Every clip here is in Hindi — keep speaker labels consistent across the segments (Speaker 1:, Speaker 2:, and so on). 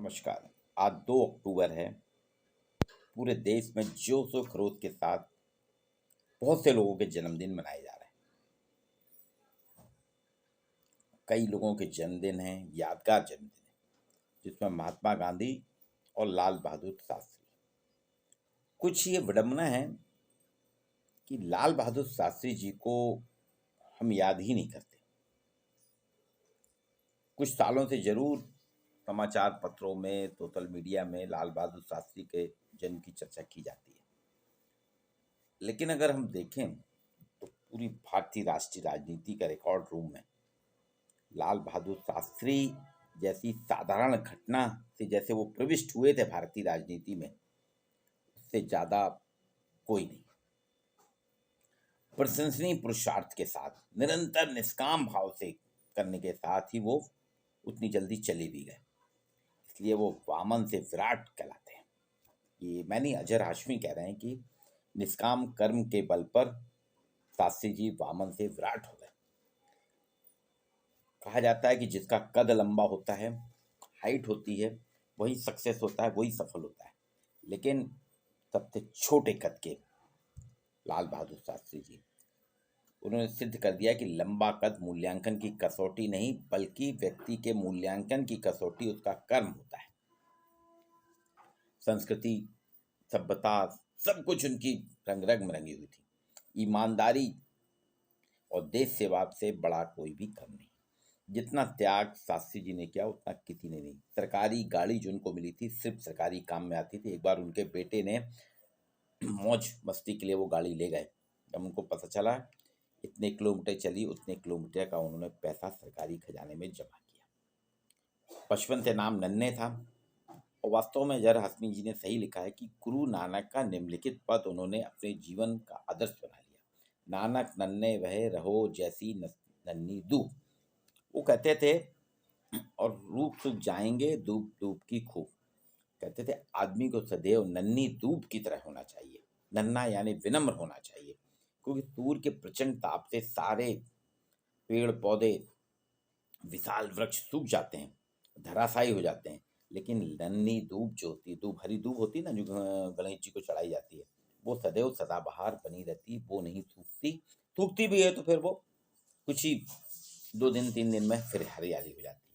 Speaker 1: नमस्कार। आज 2 अक्टूबर है। पूरे देश में जोश और खरोश के साथ बहुत से लोगों के जन्मदिन मनाए जा रहे हैं। कई लोगों के जन्मदिन हैं, यादगार जन्मदिन हैं, जिसमें महात्मा गांधी और लाल बहादुर शास्त्री। कुछ ये विडंबना है कि लाल बहादुर शास्त्री जी को हम याद ही नहीं करते। कुछ सालों से जरूर समाचार पत्रों में, सोशल मीडिया में लाल बहादुर शास्त्री के जन्म की चर्चा की जाती है। लेकिन अगर हम देखें तो पूरी भारतीय राष्ट्रीय राजनीति का रिकॉर्ड रूम में लाल बहादुर शास्त्री जैसी साधारण घटना से जैसे वो प्रविष्ट हुए थे भारतीय राजनीति में, उससे ज्यादा कोई नहीं। प्रशंसनीय पुरुषार्थ के साथ, निरंतर निष्काम भाव से करने के साथ ही वो उतनी जल्दी चले भी गए। इसलिए वो वामन से विराट कहलाते हैं। ये मैंने अजहर हाशमी कह रहे हैं कि निष्काम कर्म के बल पर शास्त्री जी वामन से विराट हो गए। कहा जाता है कि जिसका कद लंबा होता है, हाइट होती है, वही सक्सेस होता है, वही सफल होता है। लेकिन सबसे छोटे कद के लाल बहादुर शास्त्री जी, उन्होंने सिद्ध कर दिया कि लंबा कद मूल्यांकन की कसौटी नहीं, बल्कि व्यक्ति के मूल्यांकन की कसौटी उसका कर्म होता है। संस्कृति, सभ्यता, सब कुछ उनकी रंग रंग में रंगी हुई थी। ईमानदारी और देश सेवा से बड़ा कोई भी कर्म नहीं। जितना त्याग शास्त्री जी ने किया उतना किसी ने नहीं। सरकारी गाड़ी जो उनको मिली थी सिर्फ सरकारी काम में आती थी। एक बार उनके बेटे ने मौज मस्ती के लिए वो गाड़ी ले गए। जब उनको पता चला इतने किलोमीटर चली, उतने किलोमीटर का उन्होंने पैसा सरकारी खजाने में जमा किया। बचपन से नाम नन्हे था और वास्तव में अजहर हाशमी जी ने सही लिखा है कि गुरु नानक का निम्नलिखित पद उन्होंने अपने जीवन का आदर्श बना लिया। नानक नन्हे वह रहो जैसी नन्ही दूब। वो कहते थे, और रूप सूख जाएंगे धूप धूप की खूब। कहते थे आदमी को सदैव नन्ही धूप की तरह होना चाहिए। नन्हा यानी विनम्र होना चाहिए, क्योंकि सूर्य के प्रचंड ताप से सारे पेड़ पौधे, विशाल वृक्ष सूख जाते हैं, धराशायी हो जाते हैं। लेकिन नन्ही धूप जो होती है, धूप हरी धूप होती है ना, जो गणेश जी को चढ़ाई जाती है, वो सदैव सदाबहार बनी रहती, वो नहीं सूखती। सूखती भी है तो फिर वो कुछ ही 2 दिन 3 दिन में फिर हरियाली हो जाती है।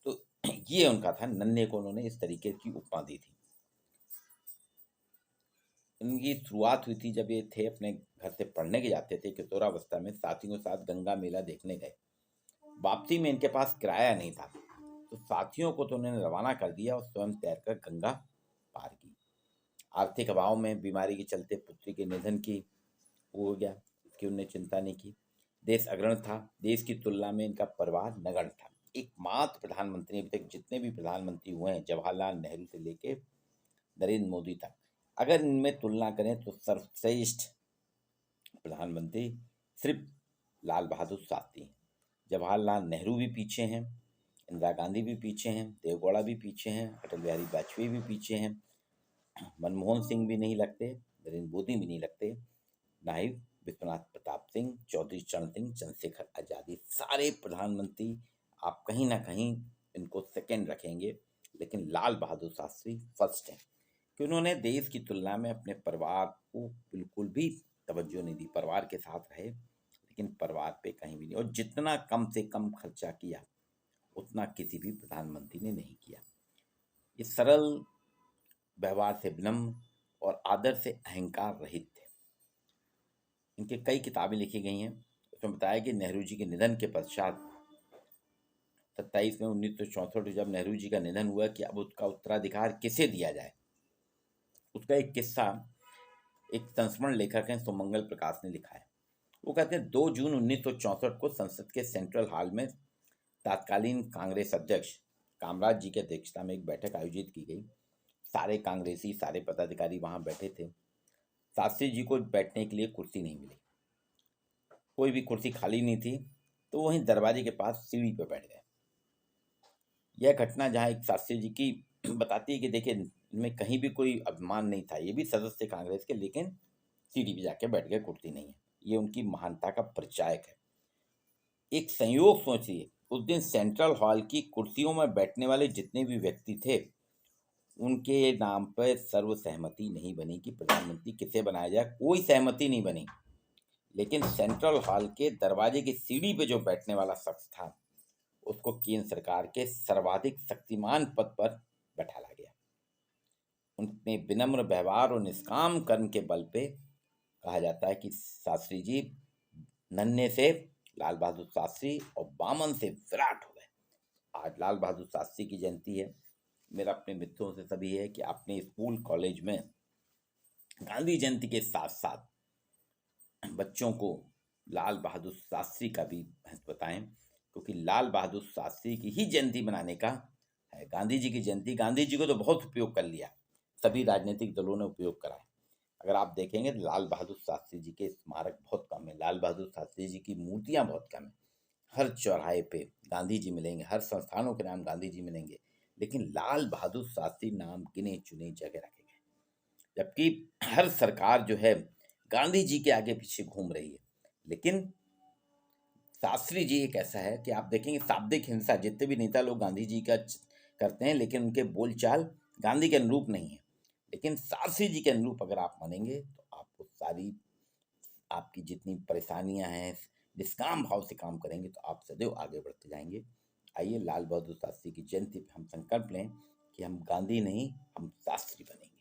Speaker 1: तो ये उनका था, नन्हे को उन्होंने इस तरीके की उपमा दी थी। इनकी शुरुआत हुई थी जब ये थे अपने घर से पढ़ने के जाते थे किशोरावस्था में, साथियों के साथ गंगा मेला देखने गए। वापसी में इनके पास किराया नहीं था, तो साथियों को तो उन्होंने रवाना कर दिया और स्वयं तैरकर गंगा पार की। आर्थिक अभाव में, बीमारी के चलते पुत्री के निधन की हो गया, इसकी उन्होंने चिंता नहीं की। देश अग्रणी था, देश की तुलना में इनका परिवार नगण्य था। एकमात्र प्रधानमंत्री, अभी तक जितने भी प्रधानमंत्री हुए हैं, जवाहरलाल नेहरू से लेके नरेंद्र मोदी तक, अगर इनमें तुलना करें तो सर्वश्रेष्ठ प्रधानमंत्री सिर्फ लाल बहादुर शास्त्री। जवाहरलाल नेहरू भी पीछे हैं, इंदिरा गांधी भी पीछे हैं, देवगौड़ा भी पीछे हैं, अटल बिहारी वाजपेयी भी पीछे हैं, मनमोहन सिंह भी नहीं लगते, नरेंद्र मोदी भी नहीं लगते, ना ही विश्वनाथ प्रताप सिंह, चौधरी चरण सिंह, चंद्रशेखर आजादी। सारे प्रधानमंत्री आप कहीं ना कहीं इनको सेकंड रखेंगे, लेकिन लाल बहादुर शास्त्री फर्स्ट हैं कि उन्होंने देश की तुलना में अपने परिवार को बिल्कुल भी तवज्जो नहीं दी। परिवार के साथ रहे, लेकिन परिवार पे कहीं भी नहीं, और जितना कम से कम खर्चा किया उतना किसी भी प्रधानमंत्री ने नहीं किया। ये सरल व्यवहार से विनम्र और आदर से अहंकार रहित थे। इनके कई किताबें लिखी गई हैं। उसमें बताया कि नेहरू जी के निधन के पश्चात 27 में 1964 जब नेहरू जी का निधन हुआ कि अब उसका उत्तराधिकार किसे दिया जाए, उसका एक किस्सा एक संस्मरण लेखक हैं सुमंगल प्रकाश ने लिखा है। वो कहते हैं 2 जून 1964 को संसद के सेंट्रल हॉल में तत्कालीन कांग्रेस अध्यक्ष कामराज जी की अध्यक्षता में एक बैठक आयोजित की गई। सारे कांग्रेसी, सारे पदाधिकारी वहां बैठे थे। शास्त्री जी को बैठने के लिए कुर्सी नहीं मिली, कोई भी कुर्सी खाली नहीं थी, तो वहीं दरवाजे के पास सीढ़ी पर बैठ गए। यह घटना जहाँ एक शास्त्री जी की बताती है कि देखिए इनमें कहीं भी कोई अभिमान नहीं था, ये भी सदस्य कांग्रेस के, लेकिन सीढ़ी पे जाके बैठ गए, कुर्सी नहीं है। ये उनकी महानता का परिचायक है। एक संयोग सोचिए, उस दिन सेंट्रल हॉल की कुर्सियों में बैठने वाले जितने भी व्यक्ति थे, उनके नाम पर सर्वसहमति नहीं बनी कि प्रधानमंत्री किसे बनाया जाए, कोई सहमति नहीं बनी। लेकिन सेंट्रल हॉल के दरवाजे की सीढ़ी पे जो बैठने वाला शख्स था, उसको केंद्र सरकार के सर्वाधिक शक्तिमान पद पर बैठाला गया। उनने विनम्र व्यवहार और निष्काम कर्म के बल पे कहा जाता है कि शास्त्री जी नन्हे से लाल बहादुर शास्त्री और बामन से विराट हो गए। आज लाल बहादुर शास्त्री की जयंती है। मेरा अपने मित्रों से सभी है कि अपने स्कूल कॉलेज में गांधी जयंती के साथ साथ बच्चों को लाल बहादुर शास्त्री का भी महत्व बताएं, क्योंकि लाल बहादुर शास्त्री की ही जयंती मनाने का है। गांधी जी की जयंती, गांधी जी को तो बहुत उपयोग कर लिया, सभी राजनीतिक दलों ने उपयोग करा है। अगर आप देखेंगे तो लाल बहादुर शास्त्री जी के स्मारक बहुत कम है, लाल बहादुर शास्त्री जी की मूर्तियां बहुत कम है। हर चौराहे पे गांधी जी मिलेंगे, हर संस्थानों के नाम गांधी जी मिलेंगे, लेकिन लाल बहादुर शास्त्री नाम गिने चुने जगह रखे गए। जबकि हर सरकार जो है गांधी जी के आगे पीछे घूम रही है। लेकिन शास्त्री जी एक ऐसा है कि आप देखेंगे शाब्दिक हिंसा, जितने भी नेता लोग गांधी जी का करते हैं, लेकिन उनके बोलचाल गांधी के अनुरूप नहीं है। लेकिन शास्त्री जी के अनुरूप अगर आप मानेंगे तो आपको सारी आपकी जितनी परेशानियां हैं, निष्काम भाव से काम करेंगे तो आप सदैव आगे बढ़ते जाएंगे। आइए लाल बहादुर शास्त्री की जयंती पे हम संकल्प लें कि हम गांधी नहीं, हम शास्त्री बनेंगे।